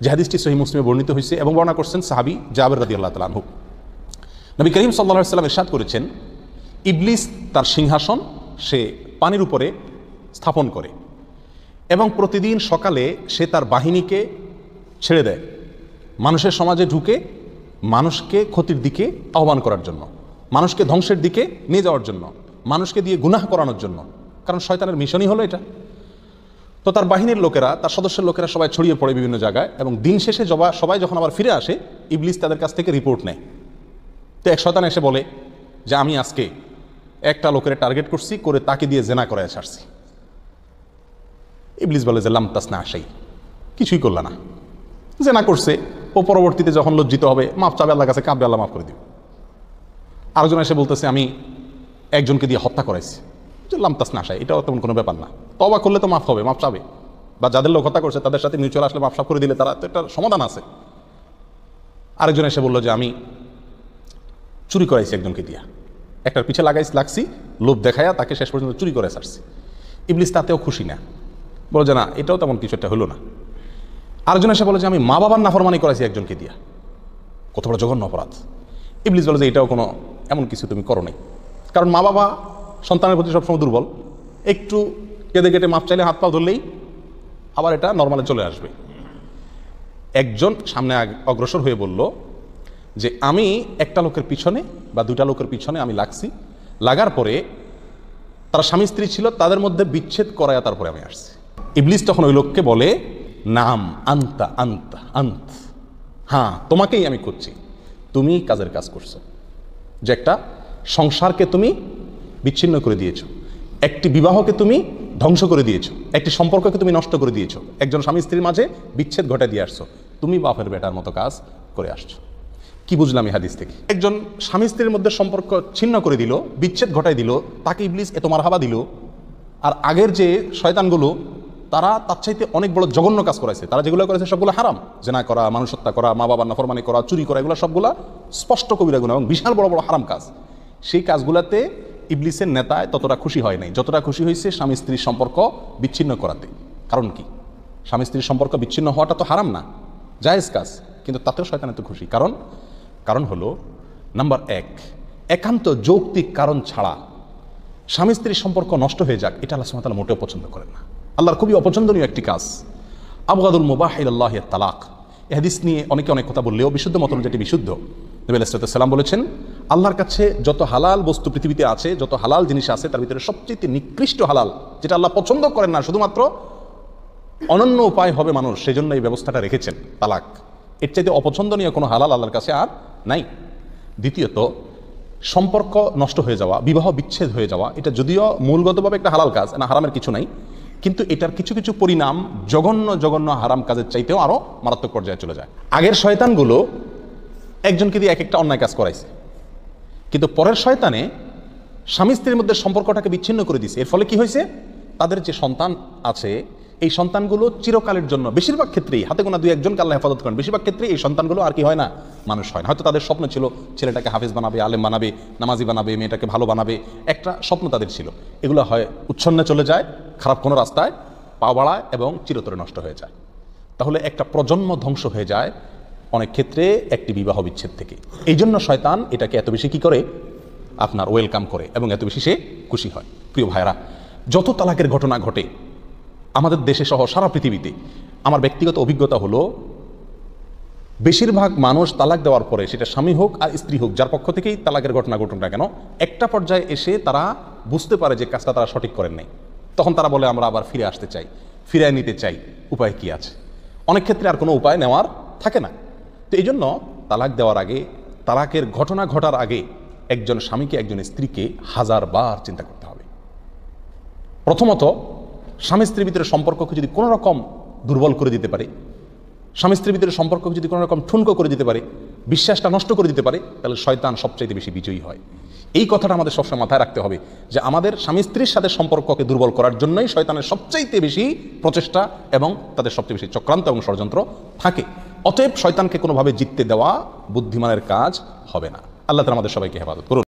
যে হাদিসটি সহিহ মুসলিমে বর্ণিত হয়েছে এবং বর্ণনা করছেন সাহাবী জাবের রাদিয়াল্লাহু তাআলা আনহু। নবী করিম সাল্লাল্লাহু আলাইহি ওয়াসাল্লাম ইরশাদ করেছেন, ইবলিস তার সিংহাসন সে পানির উপরে স্থাপন করে এবং প্রতিদিন সকালে সে তার বাহিনীকে ছেড়ে দেয় মানুষের সমাজে ঢুকে মানুষকে ক্ষতির দিকে আহ্বান করার জন্য, মানুষকে ধ্বংসের দিকে নিয়ে যাওয়ার জন্য, মানুষকে দিয়ে গুনাহ করানোর জন্য। কারণ শয়তানের মিশনই হলো এটা। তো তার বাহিনীর লোকেরা, তার সদস্যের লোকেরা সবাই ছড়িয়ে পড়ে বিভিন্ন জায়গায় এবং দিন শেষে সবাই যখন আবার ফিরে আসে, ইবলিস তাদের কাছ থেকে রিপোর্ট নেয়। তো এক শয়তান এসে বলে যে আমি আজকে একটা লোকের টার্গেট করছি, করে তাকে দিয়ে জেনা করায় ছাড়ছি। ইবলিস বলে যে লাম তাসনা আশাই, কিছুই করলা না, জেনা করছে। ও পরবর্তীতে যখন লজ্জিত হবে মাফ চাবে আল্লাহর কাছে, কাঁদবে, আল্লাহ মাফ করে দিবে। আরেকজন এসে বলতেছে আমি একজনকে দিয়ে হত্যা করাইছি, যে লাম তাসনা আশাই, এটাও তেমন কোনো ব্যাপার না, তওবা করলে তো মাফ হবে, মাফ চাবে। বা যাদের লোক হত্যা করছে তাদের সাথে মিউচুয়াল আসলে মাফ সাফ করে দিলে তারা তো একটা সমাধান আছে। আরেকজন এসে বললো যে আমি চুরি করাইছি একজনকে দিয়া, একটার পিছে লাগছি, লোভ দেখায়া তাকে শেষ পর্যন্ত চুরি করে ছাড়ছি। ইবলিস তাতেও খুশি না, বলে যে না এটাও তেমন কিছু একটা হলো না। আরেকজন এসে বলে যে আমি মা বাবার নাফরমানি করাইছি একজনকে দিয়া, কত বড় জঘন্য অপরাধ। ইবলিস বলে যে এটাও কোনো এমন কিছু তুমি করো নাই, কারণ মা বাবা সন্তানের প্রতি সবসময় দুর্বল, একটু কেঁদে কেটে মাপ চাইলে হাত পা ধরলেই আবার এটা নর্মালে চলে আসবে। একজন সামনে অগ্রসর হয়ে বলল যে আমি একটা লোকের পিছনে বা দুটা লোকের পিছনে আমি লাগছি, লাগার পরে তারা স্বামী স্ত্রী ছিল, তাদের মধ্যে বিচ্ছেদ করায়া তারপরে আমি আসছি। ইবলিস তখন ওই লোককে বলে নাম আন্তা আন্তা আন্ত, হ্যাঁ তোমাকেই আমি করছি, তুমি কাজের কাজ করছো, যে একটা সংসারকে তুমি বিচ্ছিন্ন করে দিয়েছো, একটি বিবাহকে তুমি ধ্বংস করে দিয়েছো, একটি সম্পর্ককে তুমি নষ্ট করে দিয়েছো, একজন স্বামী স্ত্রীর মাঝে বিচ্ছেদ ঘটে দিয়ে আসছো, তুমি বাপের বেটার মতো কাজ করে আসছো। কি বুঝলাম এই হাদিস থেকে? একজন স্বামী স্ত্রীর মধ্যে সম্পর্ক ছিন্ন করে দিল, বিচ্ছেদ ঘটাই দিল, তাকে ইবলিস এত মারহাবা দিল। আর আগের যে শয়তানগুলো তারা তার চাইতে অনেক বড় জঘন্য কাজ করেছে, তারা যেগুলো করেছে সবগুলো হারাম, জেনা করা, মানুষ হত্যা করা, মা বাবার নাফরমানি করা, চুরি করা, এগুলো সবগুলা স্পষ্ট কবিরা গুনাহ এবং বিশাল বড় বড় হারাম কাজ। সেই কাজগুলাতে ইবলিসের নেতায় ততটা খুশি হয় নাই যতটা খুশি হয়েছে স্বামী স্ত্রীর সম্পর্ক বিচ্ছিন্ন করাতে। কারণ কি? স্বামী স্ত্রীর সম্পর্ক বিচ্ছিন্ন হওয়াটা তো হারাম না, জায়েজ কাজ, কিন্তু তাতেও শয়তান এত খুশি। কারণ হলো নাম্বার এক, একান্ত যৌক্তিক কারণ ছাড়া স্বামী স্ত্রীর সম্পর্ক নষ্ট হয়ে যাক, এটা আল্লাহ সুবহানাহু ওয়া তাআলা মোটেও পছন্দ করেন না। আল্লাহর খুবই অপছন্দনীয় একটি কাজ। আবগাদুল মুবাহ ইলাল্লাহি তালাক। এই হাদিস নিয়ে অনেকে অনেক কথা বললেও বিশুদ্ধ মত যেটি বিশুদ্ধ, নবী আলাইহিস সালাম বলেছেন আল্লাহর কাছে যত হালাল বস্তু পৃথিবীতে আছে, যত হালাল জিনিস আছে, তার ভিতরে সবচেয়ে নিকৃষ্ট হালাল, যেটা আল্লাহ পছন্দ করেন না, শুধুমাত্র অনন্য উপায় হবে মানুষ, সেই জন্য এই ব্যবস্থাটা রেখেছেন, তালাক। এর চাইতে অপছন্দনীয় কোনো হালাল আল্লাহর কাছে আর নাই। দ্বিতীয়ত, সম্পর্ক নষ্ট হয়ে যাওয়া, বিবাহ বিচ্ছেদ হয়ে যাওয়া, এটা যদিও মূলগতভাবে একটা হালাল কাজ, না হারামের কিছু নাই, কিন্তু এটার কিছু কিছু পরিণাম জঘন্য জঘন্য হারাম কাজের চাইতেও আরো মারাত্মক পর্যায়ে চলে যায়। আগের শয়তানগুলো একজনকে দিয়ে এক একটা অন্যায় কাজ করাইছে, কিন্তু পরের শয়তানে স্বামী স্ত্রীর মধ্যে সম্পর্কটাকে বিচ্ছিন্ন করে দিয়েছে। এর ফলে কি হয়েছে? তাদের যে সন্তান আছে, এই সন্তানগুলো চিরকালের জন্য, বেশিরভাগ ক্ষেত্রেই, হাতে গোনা দুই একজনকে আল্লাহ হেফাজত করেন, বেশিরভাগ ক্ষেত্রেই এই সন্তানগুলো আর কি হয় না, মানুষ হয় না। হয়তো তাদের স্বপ্ন ছিল ছেলেটাকে হাফেজ বানাবে, আলেম বানাবে, নামাজি বানাবে, মেয়েটাকে ভালো বানাবে, একটা স্বপ্ন তাদের ছিল। এগুলো হয় উচ্ছন্নে চলে যায়, খারাপ কোনো রাস্তায় পা বাড়ায় এবং চিরতরে নষ্ট হয়ে যায়। তাহলে একটা প্রজন্ম ধ্বংস হয়ে যায় অনেক ক্ষেত্রে একটি বিবাহ বিচ্ছেদ থেকে। এই জন্য শয়তান এটাকে এত বেশি কি করে, আপনার ওয়েলকাম করে এবং এত বেশি সে খুশি হয়। প্রিয় ভাইরা, যত তালাকের ঘটনা ঘটে আমাদের দেশে সহ সারা পৃথিবীতে, আমার ব্যক্তিগত অভিজ্ঞতা হলো বেশিরভাগ মানুষ তালাক দেওয়ার পরে, সেটা স্বামী হোক আর স্ত্রী হোক, যার পক্ষ থেকেই তালাকের ঘটনা ঘটুক না কেন, একটা পর্যায়ে এসে তারা বুঝতে পারে যে কাজটা তারা সঠিক করেন নাই। তখন তারা বলে আমরা আবার ফিরে আসতে চাই, ফিরিয়ে নিতে চাই, উপায় কি আছে? অনেক ক্ষেত্রে আর কোনো উপায় নেওয়ার থাকে না। তো এই জন্য তালাক দেওয়ার আগে, তালাকের ঘটনা ঘটার আগে একজন স্বামীকে একজন স্ত্রীকে 1000 বার চিন্তা করতে হবে। প্রথমত, স্বামী স্ত্রীর ভিতরে সম্পর্ককে যদি কোনো রকম দুর্বল করে দিতে পারে, স্বামী স্ত্রীর ভিতরে সম্পর্ককে যদি কোনো রকম ঠুনকো করে দিতে পারে, বিশ্বাসটা নষ্ট করে দিতে পারে, তাহলে শয়তান সবচাইতে বেশি বিজয়ী হয়। এই কথাটা আমাদের সবসময় মাথায় রাখতে হবে যে আমাদের স্বামী স্ত্রীর সাথে সম্পর্ককে দুর্বল করার জন্যই শয়তানের সবচাইতে বেশি প্রচেষ্টা এবং তাদের সবচেয়ে বেশি চক্রান্ত এবং ষড়যন্ত্র থাকে। অতএব শয়তানকে কোনোভাবে জিততে দেওয়া বুদ্ধিমানের কাজ হবে না। আল্লাহ তাআলা আমাদের সবাইকে হেফাজত করুন।